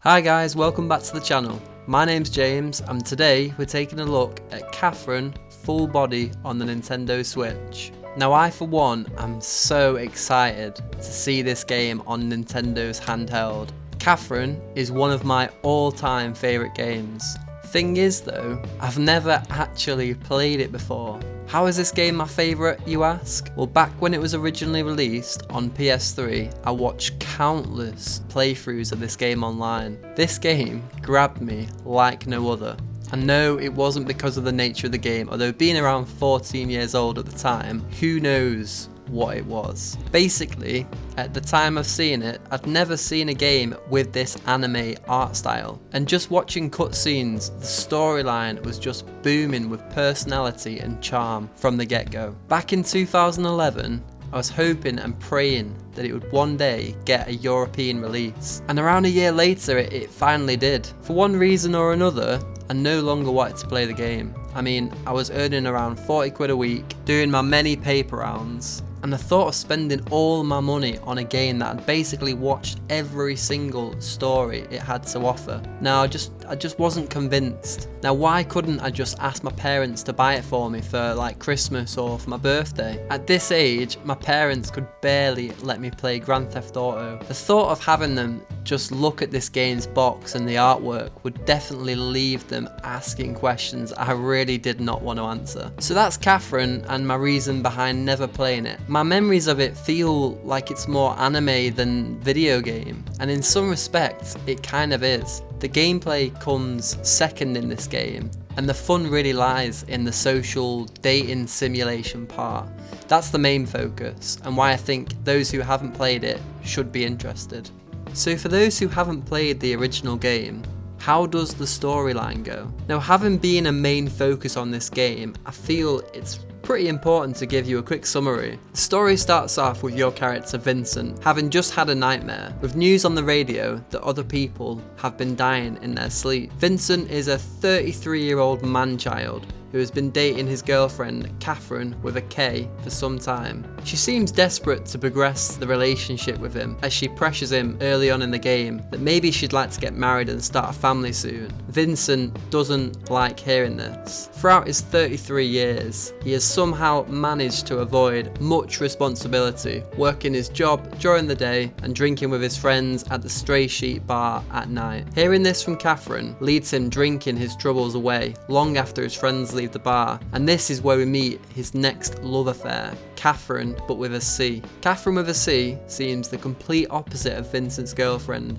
Hi guys, welcome back to the channel. My name's James and today we're taking a look at Catherine full body on the Nintendo Switch. Now I for one am so excited to see this game on Nintendo's handheld. Catherine is one of my all-time favourite games. Thing is though, I've never actually played it before. How is this game my favourite, you ask? Well, back when it was originally released on PS3, I watched countless playthroughs of this game online. This game grabbed me like no other. And no, it wasn't because of the nature of the game, although being around 14 years old at the time, who knows what it was. Basically, at the time of seeing it, I'd never seen a game with this anime art style. And just watching cutscenes, the storyline was just booming with personality and charm from the get-go. Back in 2011, I was hoping and praying that it would one day get a European release. And around a year later, it finally did. For one reason or another, I no longer wanted to play the game. I mean, I was earning around 40 quid a week, doing my many paper rounds, and the thought of spending all my money on a game that I'd basically watched every single story it had to offer. Now, I just wasn't convinced. Now, why couldn't I just ask my parents to buy it for me for like Christmas or for my birthday? At this age, my parents could barely let me play Grand Theft Auto. The thought of having them just look at this game's box and the artwork would definitely leave them asking questions I really did not want to answer. So that's Catherine and my reason behind never playing it. My memories of it feel like it's more anime than video game, and in some respects it kind of is. The gameplay comes second in this game, and the fun really lies in the social dating simulation part. That's the main focus, and why I think those who haven't played it should be interested. So for those who haven't played the original game, how does the storyline go? Now, having been a main focus on this game, I feel it's pretty important to give you a quick summary. The story starts off with your character Vincent having just had a nightmare, with news on the radio that other people have been dying in their sleep. Vincent is a 33-year-old man-child who has been dating his girlfriend, Catherine with a K, for some time. She seems desperate to progress the relationship with him as she pressures him early on in the game that maybe she'd like to get married and start a family soon. Vincent doesn't like hearing this. Throughout his 33 years, he has somehow managed to avoid much responsibility, working his job during the day and drinking with his friends at the Stray Sheep bar at night. Hearing this from Catherine leads him drinking his troubles away long after his friends leave the bar, and this is where we meet his next love affair, Catherine, but with a C. Catherine with a C seems the complete opposite of Vincent's girlfriend,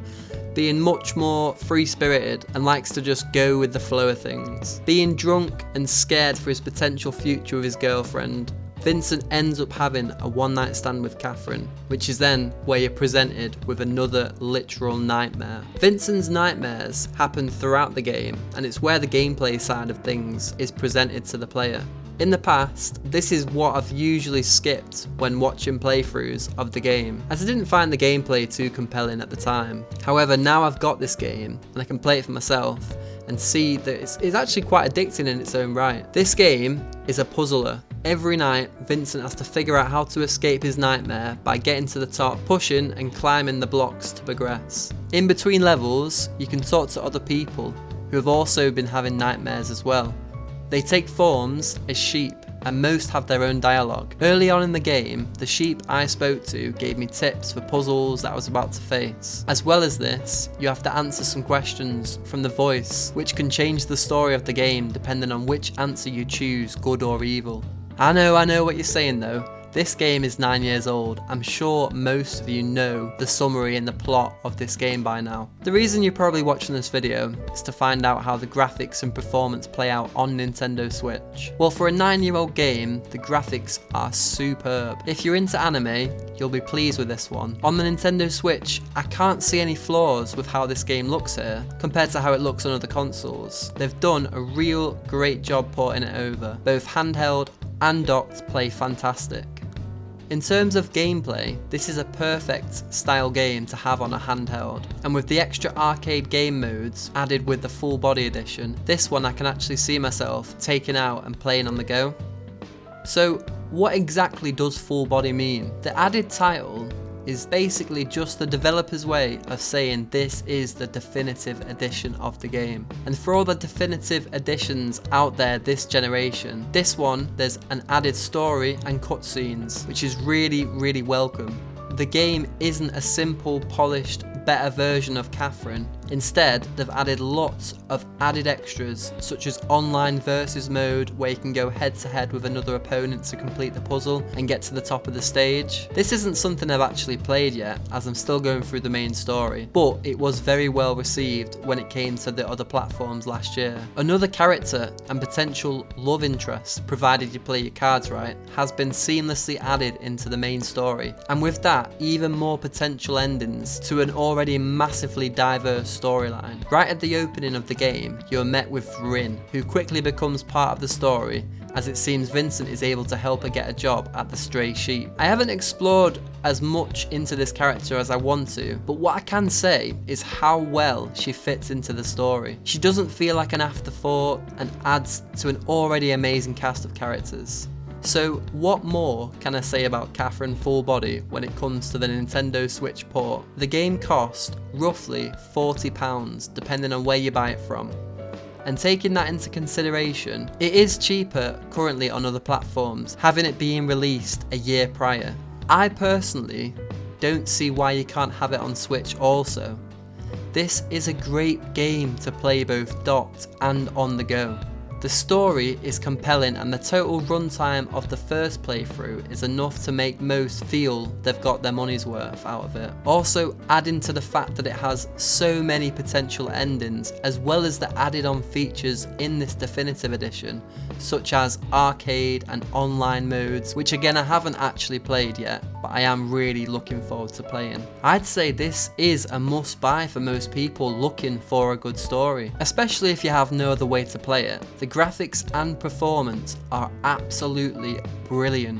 being much more free-spirited and likes to just go with the flow of things. Being drunk and scared for his potential future with his girlfriend, Vincent ends up having a one-night stand with Catherine, which is then where you're presented with another literal nightmare. Vincent's nightmares happen throughout the game, and it's where the gameplay side of things is presented to the player. In the past, this is what I've usually skipped when watching playthroughs of the game, as I didn't find the gameplay too compelling at the time. However, now I've got this game and I can play it for myself and see that it's actually quite addicting in its own right. This game is a puzzler. Every night, Vincent has to figure out how to escape his nightmare by getting to the top, pushing and climbing the blocks to progress. In between levels, you can talk to other people who have also been having nightmares as well. They take forms as sheep, and most have their own dialogue. Early on in the game, the sheep I spoke to gave me tips for puzzles that I was about to face. As well as this, you have to answer some questions from the voice, which can change the story of the game depending on which answer you choose, good or evil. I know what you're saying though. This game is 9 years old. I'm sure most of you know the summary and the plot of this game by now. The reason you're probably watching this video is to find out how the graphics and performance play out on Nintendo Switch. Well, for a 9-year-old game, the graphics are superb. If you're into anime, you'll be pleased with this one. On the Nintendo Switch, I can't see any flaws with how this game looks here, compared to how it looks on other consoles. They've done a real great job porting it over. Both handheld and docked play fantastic. In terms of gameplay, this is a perfect style game to have on a handheld, and with the extra arcade game modes added with the full body edition, this one I can actually see myself taking out and playing on the go. So what exactly does full body mean? The added title is basically just the developer's way of saying this is the definitive edition of the game. And for all the definitive editions out there this generation, this one there's an added story and cutscenes, which is really welcome. The game isn't a simple, polished, better version of Catherine. Instead, they've added lots of added extras, such as online versus mode where you can go head to head with another opponent to complete the puzzle and get to the top of the stage. This isn't something I've actually played yet, as I'm still going through the main story, but it was very well received when it came to the other platforms last year. Another character and potential love interest, provided you play your cards right, has been seamlessly added into the main story, and with that, even more potential endings to an already massively diverse storyline. Right at the opening of the game, you're met with Rin, who quickly becomes part of the story, as it seems Vincent is able to help her get a job at the Stray Sheep. I haven't explored as much into this character as I want to, but what I can say is how well she fits into the story. She doesn't feel like an afterthought and adds to an already amazing cast of characters. So what more can I say about Catherine Full Body when it comes to the Nintendo Switch port? The game cost roughly £40 depending on where you buy it from. And taking that into consideration, it is cheaper currently on other platforms, having it being released a year prior. I personally don't see why you can't have it on Switch also. This is a great game to play both docked and on the go. The story is compelling and the total runtime of the first playthrough is enough to make most feel they've got their money's worth out of it. Also, adding to the fact that it has so many potential endings, as well as the added on features in this definitive edition, such as arcade and online modes, which again I haven't actually played yet, but I am really looking forward to playing. I'd say this is a must buy for most people looking for a good story, especially if you have no other way to play it. The graphics and performance are absolutely brilliant.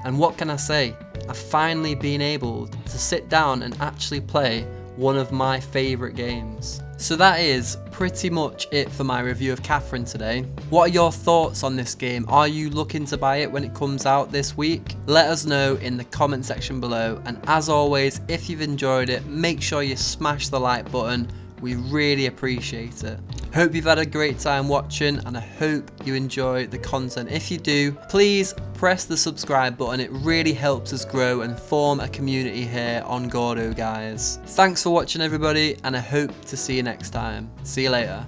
And what can I say? I've finally been able to sit down and actually play one of my favourite games. So that is pretty much it for my review of Catherine today. What are your thoughts on this game? Are you looking to buy it when it comes out this week? Let us know in the comment section below, and as always, if you've enjoyed it, make sure you smash the like button. We really appreciate it. Hope you've had a great time watching, and I hope you enjoy the content. If you do, please press the subscribe button. It really helps us grow and form a community here on Gordo, guys. Thanks for watching everybody, and I hope to see you next time. See you later.